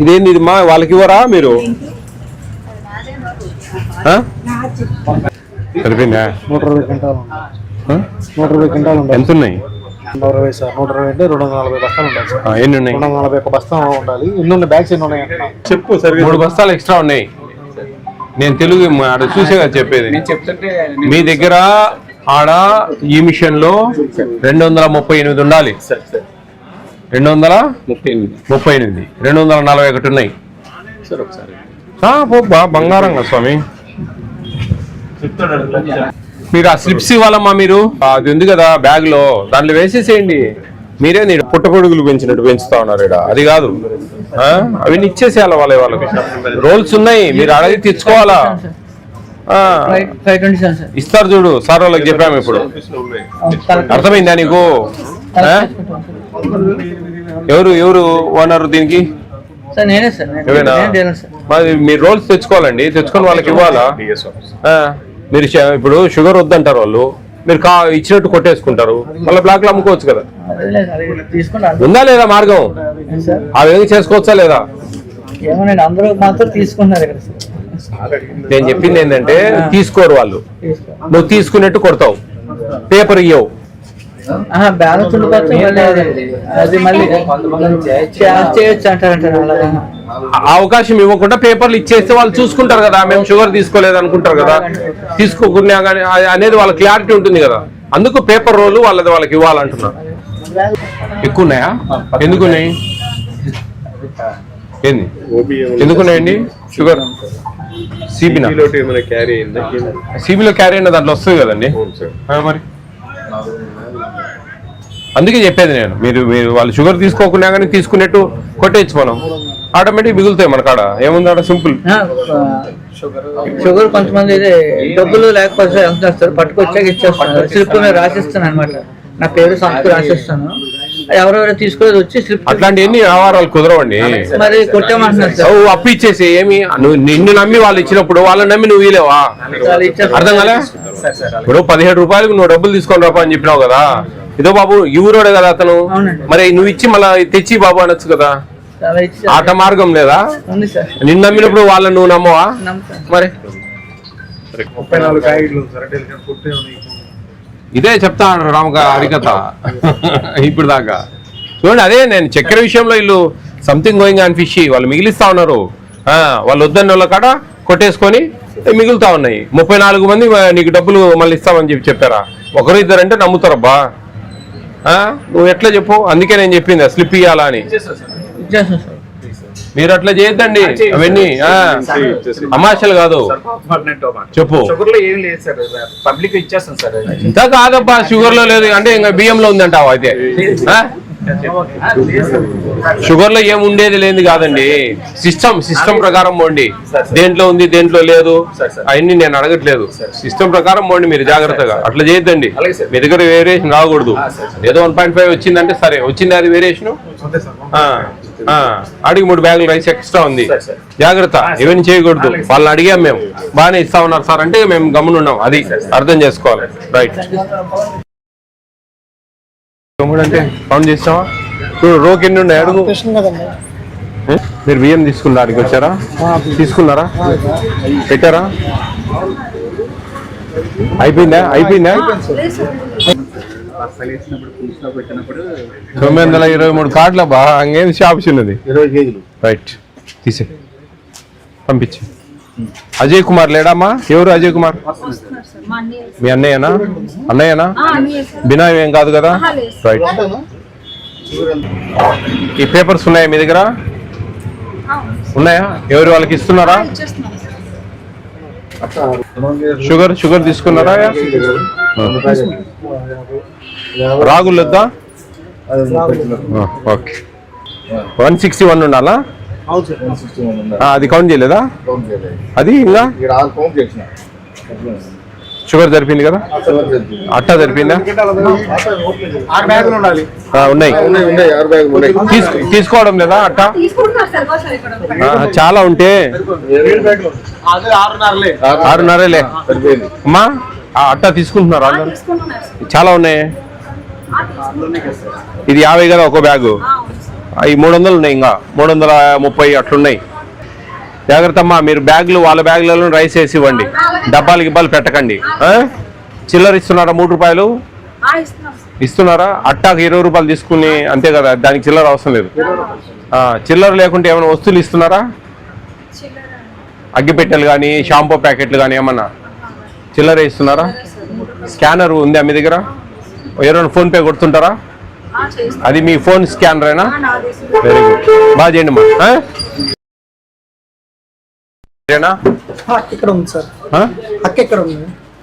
ఇదేంది ఇది మా వాళ్ళకి ఇవ్వరా మీరు? సరిపోయిందా? 120 క్వింటాలు. 120 క్వింటాలు ఉంటాయి. ఎంత ఉన్నాయి? 120 సార్. 120 అంటే 240 బస్తాలు ఉంటాయి సార్. ఎన్ని ఉన్నాయి? 241 బస్తా ఉండాలి. ఎన్ని ఉన్నాయి? బ్యాగ్స్ ఎన్ని ఉన్నాయి? చెప్పు సరే. 3 బస్తాలు ఎక్స్ట్రా ఉన్నాయి. నేను తెలుగు ఆడ చూసే కదా చెప్పేది. మీ దగ్గర ఆడ ఈ మిషన్ లో 238 ఉండాలి. 238, 241 ఉన్నాయి. బంగారంగా స్వామి. మీరు ఆ స్లిప్స్ ఇవ్వాలమ్మా. మీరు అది ఉంది కదా బ్యాగ్ లో, దాంట్లో వేసేసేయండి. మీరే పుట్టగొడుగులు పెంచినట్టు పెంచుతా ఉన్నారు ఇక్కడ. అది కాదు, అవన్నీ ఇచ్చేసేయాలి వాళ్ళకి. రోల్స్ ఉన్నాయి, మీరు అడిగి తెచ్చుకోవాలా. ఇస్తారు చూడు, సార్ వాళ్ళకి చెప్పాము ఇప్పుడు. అర్థమైందా నీకు? ఎవరు ఓనర్ దీనికి? మరి మీరు రోల్స్ తెచ్చుకోవాలండి, తెచ్చుకొని వాళ్ళకి ఇవ్వాలా. మీరు ఇప్పుడు షుగర్ వద్దంటారు వాళ్ళు, మీరు ఇచ్చినట్టు కొట్టేసుకుంటారు, మళ్ళీ బ్లాక్ లో అమ్ముకోవచ్చు కదా. ఉందా లేదా మార్గం? ఆ విధంగా చేసుకోవచ్చా లేదా? నేను చెప్పింది ఏంటంటే తీసుకోరు వాళ్ళు, నువ్వు తీసుకున్నట్టు కొడతావు, పేపర్ ఇయ్యవు. అవకాశం ఇవ్వకుండా పేపర్లు ఇచ్చేస్తే వాళ్ళు చూసుకుంటారు కదా, మేము షుగర్ తీసుకోలేదు అనుకుంటారు కదా. తీసుకోకుండా కానీ అనేది వాళ్ళ క్లారిటీ ఉంటుంది కదా. అందుకు పేపర్ రోలు వాళ్ళకి ఇవ్వాలంటున్నా. ఎక్కువ ఉన్నాయా? ఎందుకున్నాయి? ఏంది ఎందుకున్నాయండి? షుగర్ సిబిలో క్యారీ అయిన దాంట్లో వస్తుంది కదండి మరి. అందుకే చెప్పేది నేను, మీరు వాళ్ళు షుగర్ తీసుకోకుండా కానీ తీసుకున్నట్టు కొట్టేచ్చు మనం, ఆటోమేటిక్ మిగులుతాయి మన కాడ. ఏముంది ఆడ సింపుల్. షుగర్ కొంతమంది డబ్బులు లేకపోతే పట్టుకొచ్చాక ఇచ్చేస్తాను, స్లిప్ రాసిస్తాను అనమాట. నా పేరు సంతకు రాసిస్తాను, ఎవరెవరో తీసుకునేది వచ్చి స్లిప్. అట్లాంటి వ్యవహారాలు కుదరవండి. మరి కొట్టామంటున్నారు. అప్పు ఇచ్చేసి ఏమి, నిన్ను నమ్మి వాళ్ళు ఇచ్చినప్పుడు వాళ్ళని నమ్మి నువ్వు వీలేవా? అర్థం కదా? ఇప్పుడు 17 రూపాయలకు నువ్వు డబ్బులు తీసుకొని రాపా అని చెప్పినావు కదా. ఇదో బాబు ఊరోడే కదా అతను, మరి నువ్వు ఇచ్చి మళ్ళీ తెచ్చి బాబు అనొచ్చు కదా. ఆట మార్గం లేదా? నిన్ను నమ్మినప్పుడు వాళ్ళని నువ్వు నమ్మవా? మరి ఇదే చెప్తా రామగా హరికథ ఇప్పుడు దాకా. చూడండి, అదే నేను చక్కెర విషయంలో వీళ్ళు సంథింగ్ గోయింగ్ ఆన్ ఫిష్, వాళ్ళు మిగిలిస్తా ఉన్నారు. వాళ్ళు వద్దని వాళ్ళ కాడ కొట్టేసుకొని మిగులుతా ఉన్నాయి. 34 మంది నీకు డబ్బులు మళ్ళీ ఇస్తామని చెప్పారా? ఒకరు ఇద్దరంటే నమ్ముతారబ్బా. నువ్వు ఎట్లా చెప్పు? అందుకే నేను చెప్పింది స్లిప్ ఇయ్యాలా అని. మీరు అట్లా చేయొద్దండి, అవన్నీ అమాషలు కాదు. చెప్పు. ఇంత కాదబ్బా, షుగర్ లో లేదు అంటే ఇంకా బియ్యంలో ఉందంటావా? అయితే షుగర్ లో ఏం ఉండేది లేదు కాదండి. సిస్టమ్ ప్రకారం పోండి. దేంట్లో ఉంది దేంట్లో లేదు అవన్నీ నేను అడగట్లేదు. సిస్టమ్ ప్రకారం పోండి మీరు జాగ్రత్తగా. అట్లా చేయొద్దండి. మీ దగ్గర వేరియేషన్ రాకూడదు. ఏదో 1.5 వచ్చిందంటే సరే వచ్చింది, అది వేరియేషన్. అడిగి 3 బ్యాగులు రైస్ ఎక్స్ట్రా ఉంది, జాగ్రత్త. ఇవన్నీ చేయకూడదు. వాళ్ళని అడిగాం మేము, బాగానే ఇస్తా ఉన్నారు సార్ అంటే మేము గమ్మునున్నాం. అది అర్థం చేసుకోవాలి. రైట్. అంటే కౌంట్ చేస్తావా? చూడు రోకి ఎన్ని ఉన్నాయి అడుగు. మీరు బియ్యం తీసుకున్నారు, అడిగి వచ్చారా? తీసుకున్నారా? పెట్టారా? అయిపోయిందా? 923 కార్డుల బా అంగేం షాప్ చిన్నది. 20 కేజీలు. రైట్, తీసే పంపించి. అజయ్ కుమార్ లేడామా? ఎవరు అజయ్ కుమార్? మీ అన్నయ్యనా? బినామీ ఏం కాదు కదా? రైట్. ఈ పేపర్స్ ఉన్నాయా మీ దగ్గర? ఉన్నాయా? ఎవరు వాళ్ళకి ఇస్తున్నారా? షుగర్ తీసుకున్నారా? రాగులు వద్దా? ఓకే. 161 ఉండాలా? అది కౌంట్ చేయలేదా? అది ఇంకా షుగర్ జరిపింది కదా? అట్టా జరిపిందా? ఉన్నాయి. తీసుకోవడం లేదా అట్టా? చాలా ఉంటే 6.5లే అమ్మా. అట్టా తీసుకుంటున్నారా? చాలా ఉన్నాయి. ఇది 50 కదా ఒక బ్యాగు. అవి 300 ఉన్నాయి, ఇంకా 330 అట్లున్నాయి. జాగ్రత్త అమ్మా, మీరు బ్యాగులు వాళ్ళ బ్యాగులలో రైస్ వేసి ఇవ్వండి, డబ్బాలు గిబ్బాలు పెట్టకండి. చిల్లర ఇస్తున్నారా? 3 రూపాయలు ఇస్తున్నారా? అట్టాకు 20 రూపాయలు తీసుకుని అంతే కదా, దానికి చిల్లర అవసరం లేదు. చిల్లర లేకుంటే ఏమైనా వస్తువులు ఇస్తున్నారా? అగ్గిపెట్టెలు కానీ షాంపూ ప్యాకెట్లు కానీ ఏమన్నా చిల్లర ఇస్తున్నారా? స్కానర్ ఉందా మీ దగ్గర? ఎవరైనా ఫోన్పే కొడుతుంటారా? అది మీ ఫోన్ స్కానరేనా? వెరీ గుడ్, బాగా చేయండి అమ్మా. ఇక్కడ ఉంది సార్. అక్క ఇక్కడ ఉంది.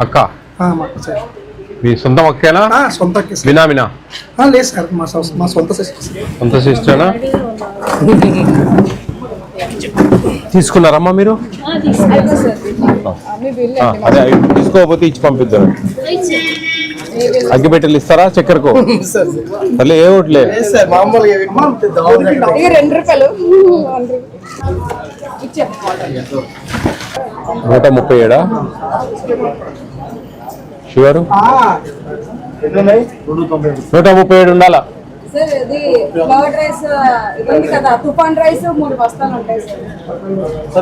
అక్క సార్ మీ సొంతం అక్కేనా? సొంత అక్క సార్. బినామినా? లేదు సార్, మా సొంత సిస్టర్. సొంత సిస్టరేనా? తీసుకున్నారమ్మా మీరు? అదే తీసుకోకపోతే ఇచ్చి పంపిద్దాం. అగ్గిపెట్టెలు ఇస్తారా చక్కెరకు? మళ్ళీ ఏ ఓట్లే 137 షుగరు 137 ఉండాలా? సార్ ఇది ఫ్లవర్ రైస్ ఇది కదా, తుఫాన్ రైస్ 3 బస్తాలు ఉంటాయి సార్.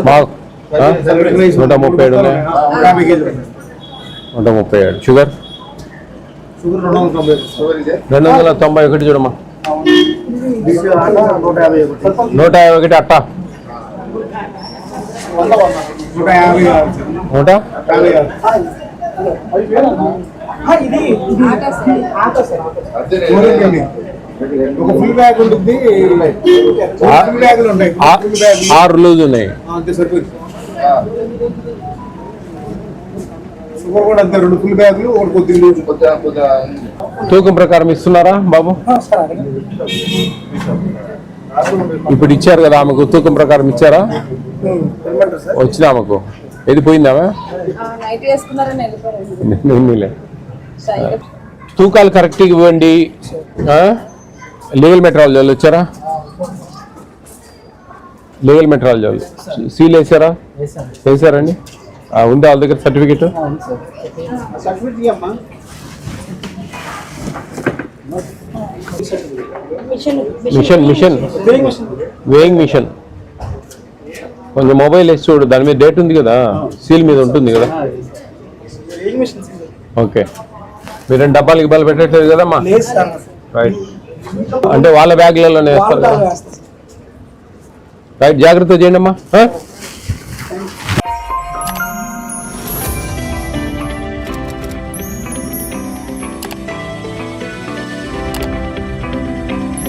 137 ఉన్నాయి. 137 షుగర్ 291 చూడమ్మా. 151 అట్ట 6 లూజ్ ఉన్నాయి. తూకం ప్రకారం ఇస్తున్నారా బాబు? ఇప్పుడు ఇచ్చారు కదా ఆమెకు, తూకం ప్రకారం ఇచ్చారా? వచ్చింది ఆమెకు. ఏది పోయిందామె? నైట్ వేసుకున్నారని వెళ్ళిపోయారు. తూకాలు కరెక్ట్గా ఇవ్వండి. లీగల్ మెటీరియల్ వాళ్ళు వచ్చారా? లీగల్ మెటీరియల్ వాళ్ళు సీల్ వేసారా? వేసారండి. ఉందా వాళ్ళ దగ్గర సర్టిఫికెట్? Machine weighing machine. కొంచెం మొబైల్ వేసి చూడు, దాని మీద డేట్ ఉంది కదా, సీల్ మీద ఉంటుంది కదా. ఓకే, మీరు డబ్బాలు గిబ్బాలు పెట్టట్లేదు కదమ్మా? రైట్, అంటే వాళ్ళ బ్యాగ్లలోనే వేస్తారు కదా. రైట్, జాగ్రత్త చేయండి అమ్మా.